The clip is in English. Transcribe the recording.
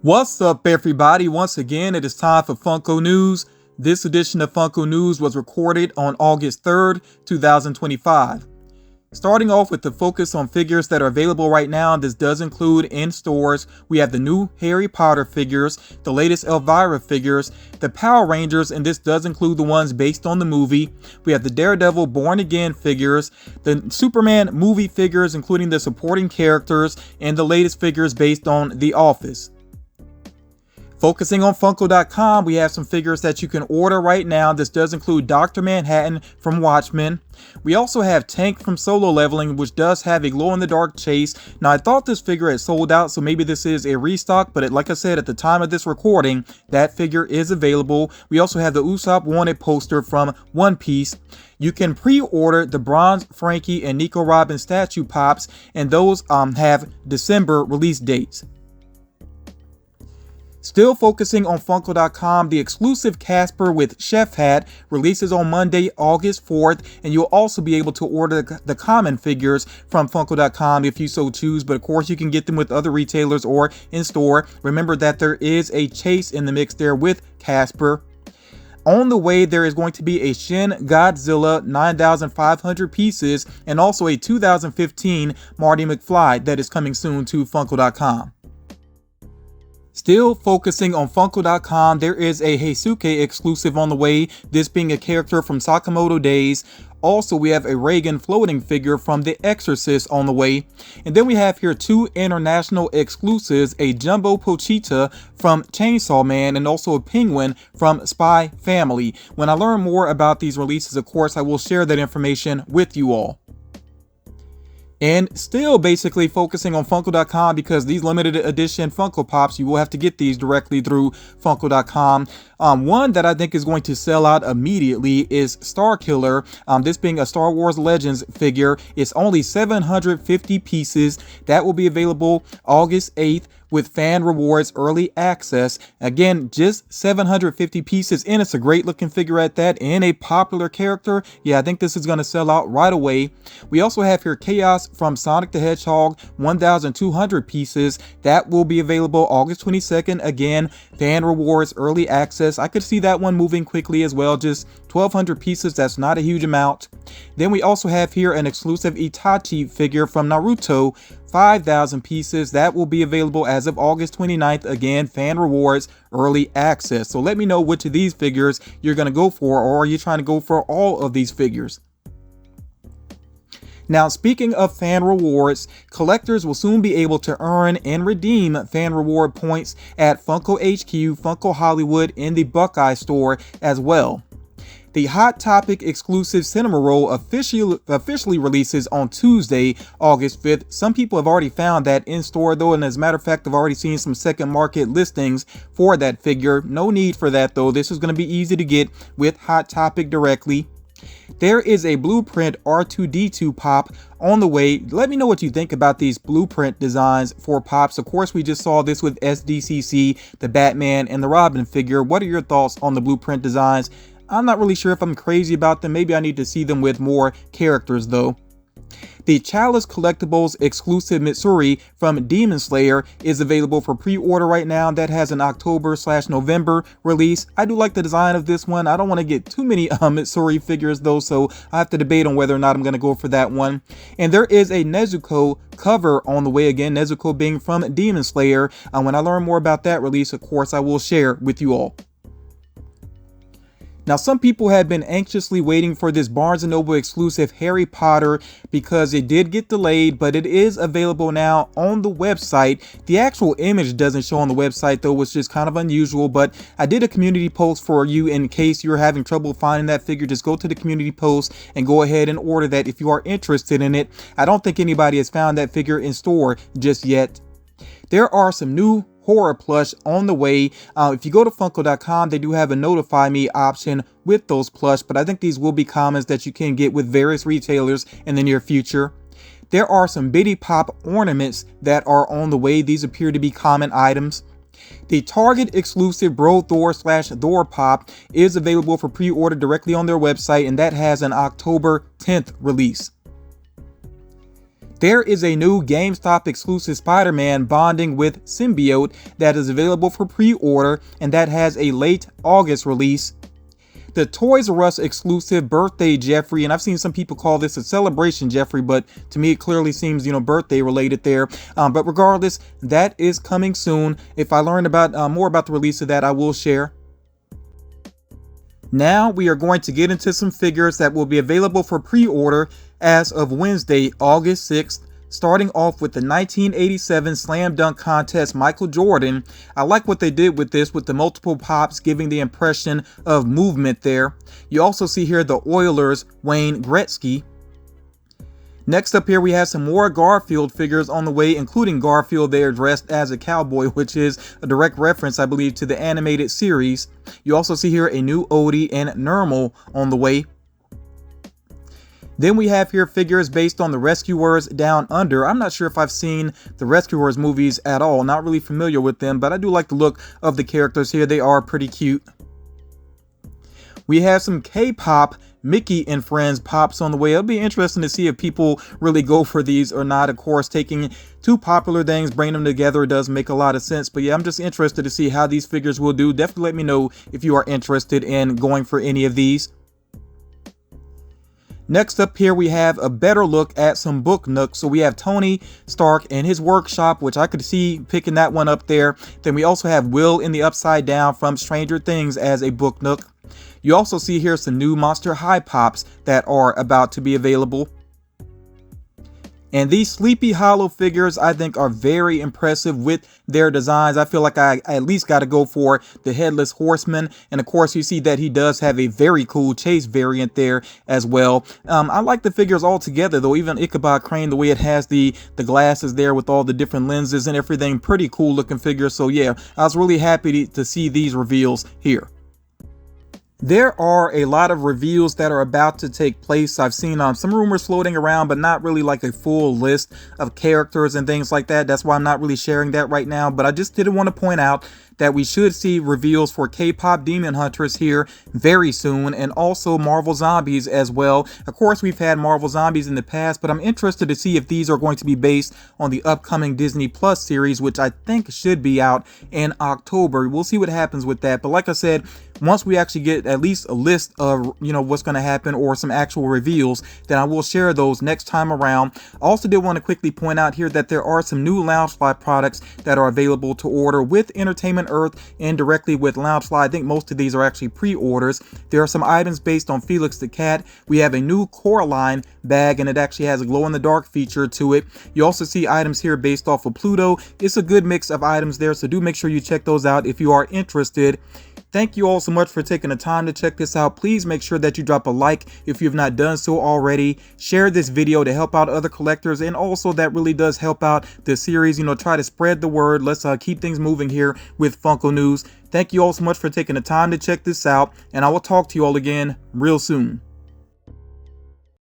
What's up, everybody? Once again, it is time for Funko News. This edition of Funko News was recorded on August 3rd, 2025. Starting off with the focus on figures that are available right now, this does include in stores. We have the new Harry Potter figures, the latest Elvira figures, the Power Rangers, and this does include the ones based on the movie. We have the Daredevil Born Again figures, the Superman movie figures, including the supporting characters, and the latest figures based on The Office. Focusing on Funko.com, we have some figures that you can order right now. This does include Dr. Manhattan from Watchmen. We also have Tank from Solo Leveling, which does have a glow-in-the-dark chase. Now, I thought this figure had sold out, so maybe this is a restock, but like I said, at the time of this recording, that figure is available. We also have the Usopp Wanted poster from One Piece. You can pre-order the Bronze Frankie and Nico Robin statue pops, and those have December release dates. Still focusing on Funko.com, the exclusive Casper with Chef Hat releases on Monday, August 4th, and you'll also be able to order the common figures from Funko.com if you so choose, but of course you can get them with other retailers or in store. Remember that there is a chase in the mix there with Casper. On the way, there is going to be a Shin Godzilla 9,500 pieces and also a 2015 Marty McFly that is coming soon to Funko.com. Still focusing on Funko.com, there is a Heisuke exclusive on the way, this being a character from Sakamoto Days. Also, we have a Reagan floating figure from The Exorcist on the way. And then we have here two international exclusives, a Jumbo Pochita from Chainsaw Man and also a Penguin from Spy Family. When I learn more about these releases, of course, I will share that information with you all. And still basically focusing on Funko.com because these limited edition Funko Pops, you will have to get these directly through Funko.com. One that I think is going to sell out immediately is Starkiller. This being a Star Wars Legends figure. It's only 750 pieces. That will be available August 8th. With fan rewards early access. Again, just 750 pieces, and it's a great looking figure at that, and a popular character. Yeah, I think this is going to sell out right away. We also have here Chaos from Sonic the Hedgehog, 1,200 pieces. That will be available August 22nd. Again, fan rewards early access. I could see that one moving quickly as well. Just 1,200 pieces. That's not a huge amount. Then we also have here an exclusive Itachi figure from Naruto, 5,000 pieces. That will be available as of August 29th. Again, fan rewards early access. So let me know which of these figures you're going to go for, or are you trying to go for all of these figures? Now, speaking of fan rewards, collectors will soon be able to earn and redeem fan reward points at Funko HQ, Funko Hollywood, and the Buckeye store as well. The Hot Topic exclusive cinema roll officially releases on Tuesday, August 5th. Some people have already found that in store though, and as a matter of fact, I've already seen some second market listings for that figure. No need for that though. This is going to be easy to get with Hot Topic directly. There is a Blueprint R2-D2 pop on the way. Let me know what you think about these Blueprint designs for pops. Of course, we just saw this with SDCC, the Batman and the Robin figure. What are your thoughts on the Blueprint designs? I'm not really sure if I'm crazy about them. Maybe I need to see them with more characters though. The Chalice Collectibles exclusive Mitsuri from Demon Slayer is available for pre-order right now. That has an October/November release. I do like the design of this one. I don't want to get too many Mitsuri figures though, so I have to debate on whether or not I'm going to go for that one. And there is a Nezuko cover on the way again, Nezuko being from Demon Slayer. When I learn more about that release, of course, I will share with you all. Now, some people have been anxiously waiting for this Barnes & Noble exclusive Harry Potter because it did get delayed, but it is available now on the website. The actual image doesn't show on the website though, which is kind of unusual, but I did a community post for you in case you're having trouble finding that figure. Just go to the community post and go ahead and order that if you are interested in it. I don't think anybody has found that figure in store just yet. There are some new horror plush on the way. If you go to Funko.com, they do have a notify me option with those plush, but I think these will be commons that you can get with various retailers in the near future. There are some Bitty Pop ornaments that are on the way. These appear to be common items. The Target exclusive Bro Thor/Thor Pop is available for pre-order directly on their website, and that has an October 10th release. There is a new GameStop exclusive Spider-Man bonding with Symbiote that is available for pre-order, and that has a late August release. The Toys R Us exclusive Birthday Jeffrey, and I've seen some people call this a Celebration Jeffrey, but to me it clearly seems, birthday related there. But regardless, that is coming soon. If I learn about more about the release of that, I will share. Now we are going to get into some figures that will be available for pre-order as of Wednesday, August 6th. Starting off with the 1987 Slam Dunk Contest Michael Jordan. I like what they did with this, with the multiple pops giving the impression of movement there. You also see here the Oilers Wayne Gretzky. Next up here we have some more Garfield figures on the way, including Garfield there dressed as a cowboy, which is a direct reference, I believe, to the animated series. You also see here a new Odie and Nermal on the way. Then we have here figures based on the Rescuers Down Under. I'm not sure if I've seen the Rescuers movies at all. Not really familiar with them, but I do like the look of the characters here. They are pretty cute. We have some K-pop Mickey and Friends pops on the way. It'll be interesting to see if people really go for these or not. Of course, taking two popular things, bringing them together does make a lot of sense. But yeah, I'm just interested to see how these figures will do. Definitely let me know if you are interested in going for any of these. Next up here we have a better look at some book nooks. So we have Tony Stark and his workshop, which I could see picking that one up there. Then we also have Will in the Upside Down from Stranger Things as a book nook. You also see here some new Monster High pops that are about to be available. And these Sleepy Hollow figures I think are very impressive with their designs. I feel like I at least got to go for the Headless Horseman. And of course you see that he does have a very cool Chase variant there as well. I like the figures all together though. Even Ichabod Crane, the way it has the glasses there with all the different lenses and everything. Pretty cool looking figure. So yeah, I was really happy to see these reveals here. There are a lot of reveals that are about to take place. I've seen some rumors floating around, but not really like a full list of characters and things like that. That's why I'm not really sharing that right now. But I just did want to point out that we should see reveals for K-pop Demon Hunters here very soon, and also Marvel Zombies as well. Of course, we've had Marvel Zombies in the past, but I'm interested to see if these are going to be based on the upcoming Disney Plus series, which I think should be out in October. We'll see what happens with that. But like I said, once we actually get at least a list of, what's going to happen or some actual reveals, then I will share those next time around. I also did want to quickly point out here that there are some new Loungefly products that are available to order with Entertainment Earth and directly with Loungefly. I think most of these are actually pre-orders. There are some items based on Felix the Cat. We have a new Coraline bag, and it actually has a glow-in-the-dark feature to it. You also see items here based off of Pluto. It's a good mix of items there, so do make sure you check those out if you are interested. Thank you all so much for taking the time to check this out. Please make sure that you drop a like if you have not done so already. Share this video to help out other collectors, and also that really does help out the series. Try to spread the word. Let's keep things moving here with Funko News. Thank you all so much for taking the time to check this out, and I will talk to you all again real soon.